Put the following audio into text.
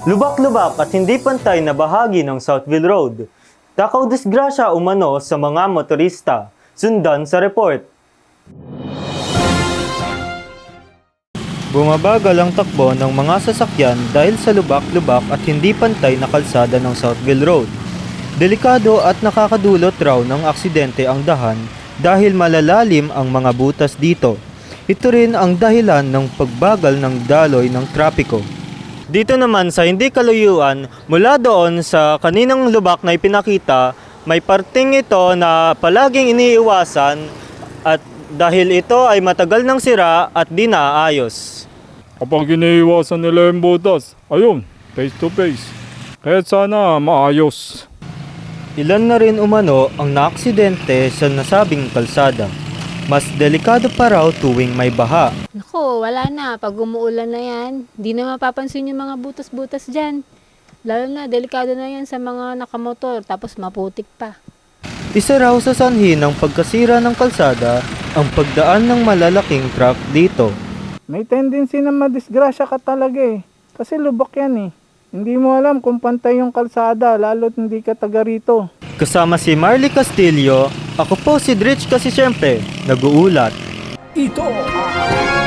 Lubak-lubak at hindi pantay na bahagi ng Southville Road. Takaw disgrasya umano sa mga motorista. Sundan sa report. Bumabagal ang takbo ng mga sasakyan dahil sa lubak-lubak at hindi pantay na kalsada ng Southville Road. Delikado at nakakadulot raw ng aksidente ang dahan dahil malalalim ang mga butas dito. Ito rin ang dahilan ng pagbagal ng daloy ng trapiko. Dito naman sa hindi kalayuan, mula doon sa kaninang lubak na ipinakita, may parting ito na palaging iniiwasan at dahil ito ay matagal nang sira at di naayos. Kapag iniiwasan nila yung butas, ayun, face to face. Kaya sana maayos. Ilan na rin umano ang naaksidente sa nasabing kalsada. Mas delikado pa raw tuwing may baha. Naku, wala na. Pag umuulan na yan, di na mapapansin yung mga butas-butas dyan. Lalo na, delikado na yan sa mga nakamotor, tapos maputik pa. Isa raw sa sanhi ng pagkasira ng kalsada ang pagdaan ng malalaking truck dito. May tendency na madisgrasya ka talaga eh. Kasi lubak yan eh. Hindi mo alam kung pantay yung kalsada, lalo't hindi ka taga rito. Kasama si Marley Castillo, ako po si Dritch kasi syempre, nag-uulat. Ito ang